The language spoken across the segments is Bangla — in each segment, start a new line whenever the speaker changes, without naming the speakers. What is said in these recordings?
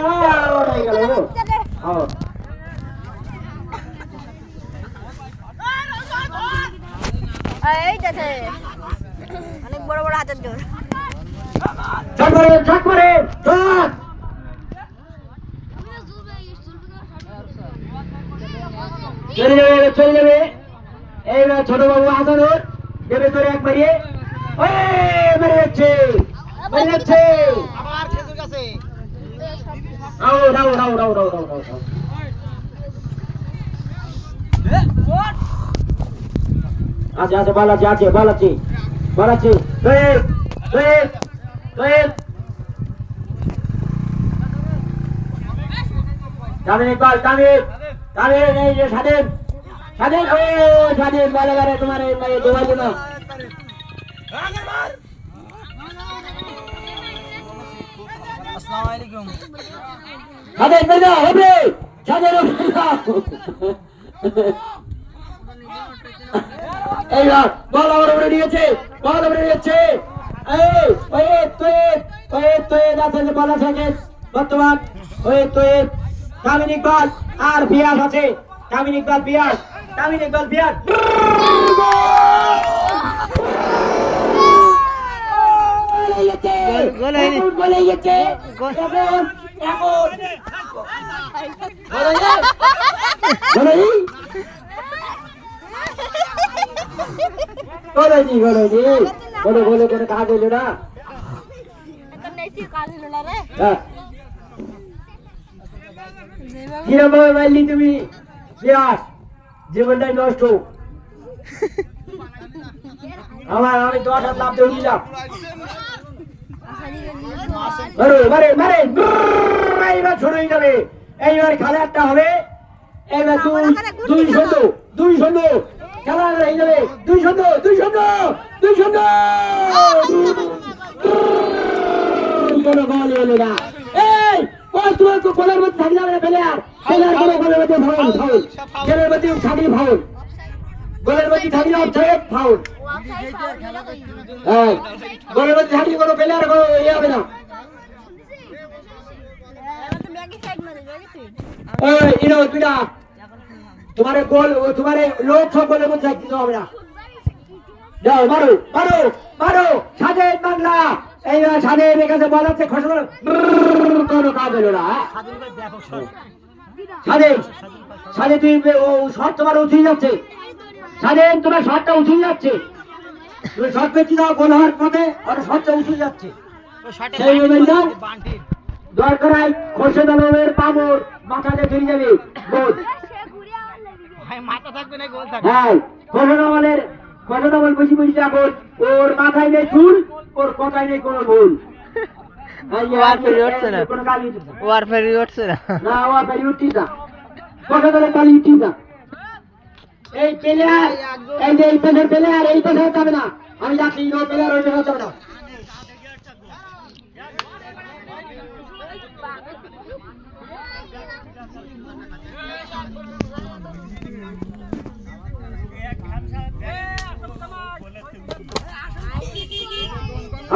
আউট হয়ে গেল আউট
এই দেখে অনেক বড় বড় হাতের জোর
ছক করে ছক চলে যাবে এইবার ছোট বাবু হাসানুর দেবে তোর এক মারিয়ে মেরে যাচ্ছে
আবার খেজুর গাছে
out out out out out out out আছে আছে বল আছে তামিম ইকবাল তামিম এই যে স্বাধীন বলে গেলে তোমার এই দেওয়ার জন্য
আসসালামু আলাইকুম
স্বাধীন বেরো হবে স্বাধীন এই বল আমার উপরে নিয়েছে বল আছে বর্তমান তামিম ইকবাল আর বিয়াস আছে তামিম ইকবাল বিয়াস গোল হয়ে গেছে বলে করে কাজ হইল না কিরকম মাইলি তুমি বিরাট জীবনটাই নষ্ট আমি 10 হাত লাভ দিয়ে উঠিলাম এইবার ছোট হয়ে যাবে এইবার খেলা একটা হবে এইবার 2-0 খেলা হয়ে যাবে 2-0 কোনো গোল হলো না এই তোমার গোলের মধ্যে থাকলে হবে প্লেয়ার গোলের মধ্যে ফাউল গোলের মধ্যে থাকলে ফাউল গোলের মধ্যে থাকলে অফসাইড ফাউল হ্যাঁ গোলের মধ্যে থাকলে কোনো প্লেয়ার কোনো ইয়ে হবে না এই ইনো বিনা তোমার গোল তোমার লোক সব গোলের মধ্যে থাকতে হবে না যাও মারো স্বাধীন বাংলা এইবার স্বাধীনের কাছে বল আছে খসড়া কোনো কাজ হলো না স্বাধীন তুই শট তোমার উঠিয়ে যাচ্ছে স্বাধীন তোমার শটটা উঠিয়ে যাচ্ছে তুমি শট পেয়েছি দাও গোল হওয়ার পথে আর শটটা উঠিয়ে যাচ্ছে সেই মোবাইলটা দরকার হয় খোরশেদ আলমের পাবর মাথাতে ফিরে যাবে গোল
মাথা থাকবে না গোল থাকবে
হ্যাঁ খোরশেদ আলম বেশি এখন ওর মাথায় নেই চুল ওর কথায় নেই কোনো ভুল উঠছে না এই প্লেয়ার এই যে এই পেশার প্লেয়ার এই পেশায় যাবে না আমি যাচ্ছি প্লেয়ার ওই পেশায় যাবে না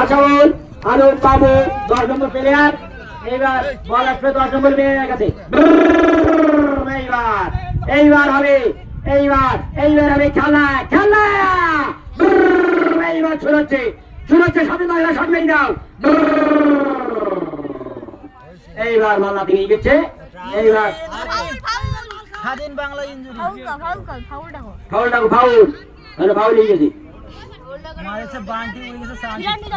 আচ্ছা বল আলো পাবো 10 নম্বর প্লেয়ার এবার বল আসবে 10 নম্বর প্লেয়ারের কাছে এইবার হবে খেলা এইবার ছুড়ছে স্বাধীন বাংলা শট মেরে দাও এইবার মাল্লা থেকে গেছে এইবার
স্বাধীন বাংলা ইনজুরি
ফাউল হয়ে গেছে
মারেছে বান্টি হয়ে গেছে সান্টি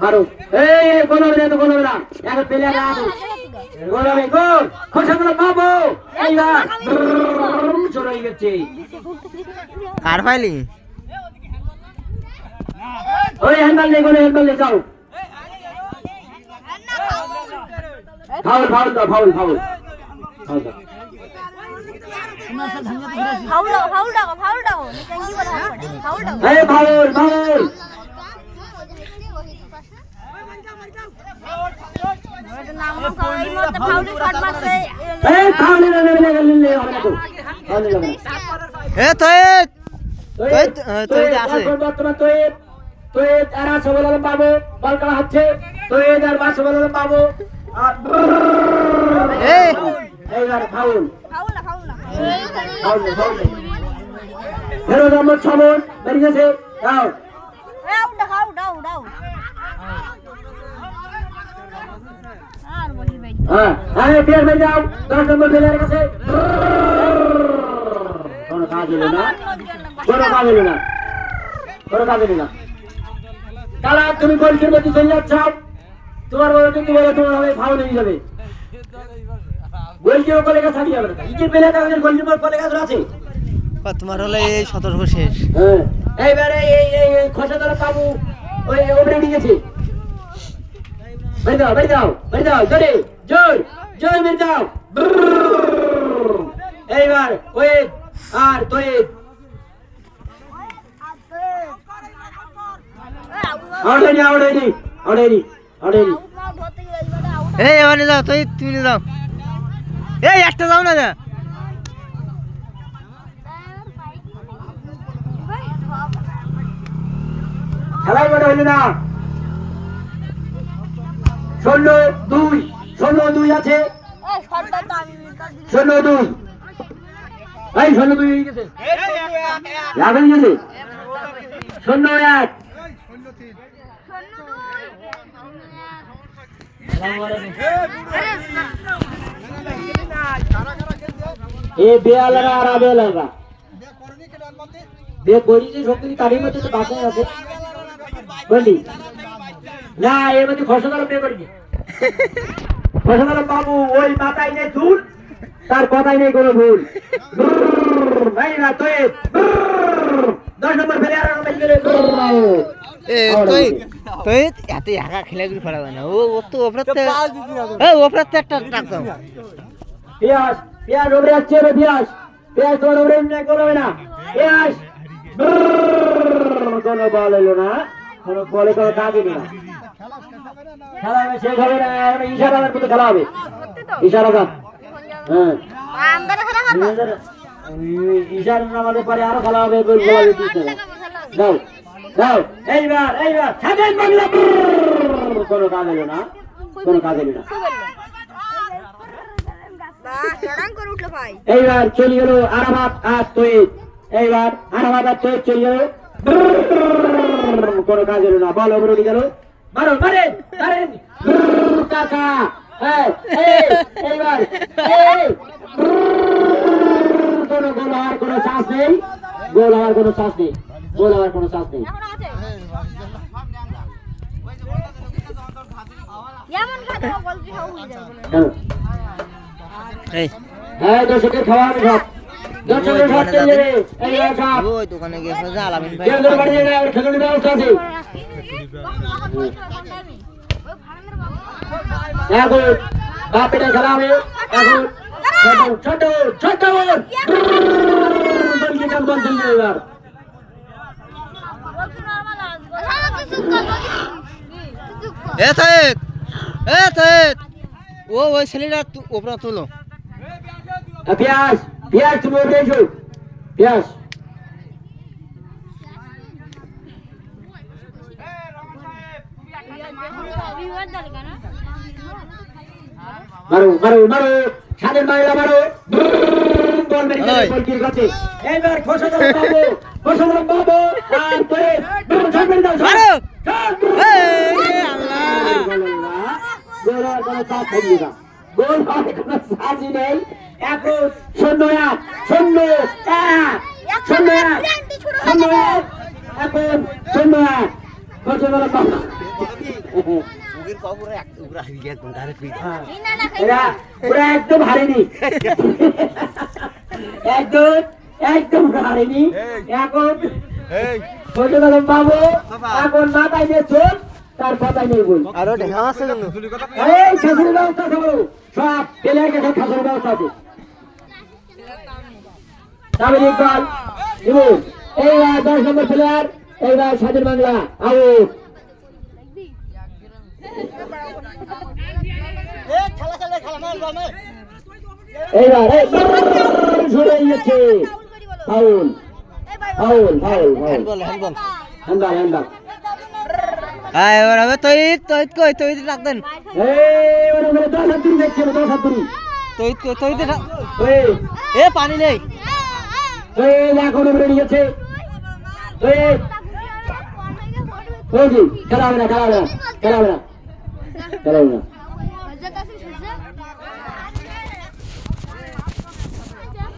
মারো এই গোল হবে না এখন প্লেয়ার আসো গোল হবে গোল খোরশেদ বাবু এইবার ছোট হয়ে গেছে
কার ফাইলি
ওই হ্যান্ডবল নেই যাও ফাউল দাও তৈদ আর আশরাফুল আলম বাবু বল খেলা হচ্ছে তৈদ আর আশরাফুল আলম বাবু আর এইবার ফাউল ফেরোজ আহমদ সমন বেরিয়ে গেছে আউট হ্যাঁ আরে প্লেয়ার বেরিয়ে যাও 10 নম্বর প্লেয়ারের কাছে কোনো কাজ হলো না কালা তুমি গোলকির মধ্যে চলে যাচ্ছ তোমার বড় কিন্তু বলে তোমার হবে ফাউল হয়ে যাবে গোলকির উপরে লেখা থাকি যাবে না ইজি পেলে তাদের গোলকির উপরে লেখা আছে
তোমার হলো এই সতর্ক শেষ
হ্যাঁ এইবারে এই খোসাদার বাবু ওই ওপরে নিয়ে গেছে বেরি দাও জোর বেরি দাও এইবার ওই আর তুই আউট
এই এবারে যাও তুমি যাও এই একটা যাও না যা
খেলাই বড় হইল না 0-2 আছে 0-2 এই 0-2 হয়ে গেছে লাগাই গেছে 0-1 এ বেয়ালারা আর আবেলারা বে করিছে শক্তি তারই মধ্যে তো বাসায় আছে বলি না এর মধ্যে খসদার বে করিনি খসদার বাবু ওই মাথায় নেই চুল তার কথাই নেই কোনো ভুল ভাই না তুই 10 নম্বর প্লেয়ার আর মেরে গেলে
তুই এত একা খেলে কি পারবে না ও তো ওপরতে ওপরতে একটা টাক দাও
পিয়াস ওপরে যাচ্ছে রে পিয়াস তোর ওপরে এমনি করবে না পিয়াস কোনো বল এলো না কোনো বলে কোনো কাজ না খেলা শেষ হবে না ইশারার মতো খেলা হবে ইশারা হ্যাঁ ইশারা আমাদের পরে আরো খেলা হবে দাও এইবার স্বাধীন বাংলা কোনো কাজ এলো না এইবার চলে গেল আরামাত আর তৈদ এইবার আরামাত আর তৈদ চলে গেল কোনো কাজ এলো না বল অবরোধ গেল মারেন কাকা এইবার কোনো গোল হওয়ার কোনো চান্স নেই হ্যাঁ দর্শকের খাওয়া হবে সব দর্শকের সব চলে যাবে এইবার সব
ওই দোকানে গেছে যে আলামিন ভাই
কেন্দ্র বাড়ি যাবে আর খেলার ব্যবস্থা আছে এখন বাপেটা খেলা হবে এখন ছোট বল চলবে এবার
ওই ছেলেটা ওপরে তুলো
পিয়াস তুমি ওপরে এসো পিয়াস মারো স্বাধীন বাংলা মারো বল মেরে গেল গোলকির কাছে এইবার খোসাদার বাবু আর পরে শট মেরে দাও
মারো
গোল আর কোনো চাপ থাকবে না গোল আর কোনো চাপই নেই এখন 0-1 এখন 0-1 খোসাদার বাবু ওরা একদম হারেনি একদম হারেনি এখন বাবু এখন মাথায় নিয়ে চোখ তার কথাই নেই বল
আরো ঢেকা আছে
এই খাসির ব্যবস্থা আছে সব প্লেয়ার কাছে খাসির ব্যবস্থা আছে তামিল ইকবাল এইবার 10 নম্বর প্লেয়ার এইবার স্বাধীন বাংলা আউট এইবার ঝরে গেছে ফাউল হ্যান্ডবল
হ্যাঁ এবার হবে তৈত তৈত কই তৈত ডাক দেন
এবারে বলে 10 হাত দূরে দেখছে 10 হাত দূরে
তৈত কই তৈত
ওই
এ পানি নেই
ওই দেখো এবারে নিয়েছে ওই ওই জি খেলা হবে না খেলা হবে না খেলা হবে না খেলা হবে না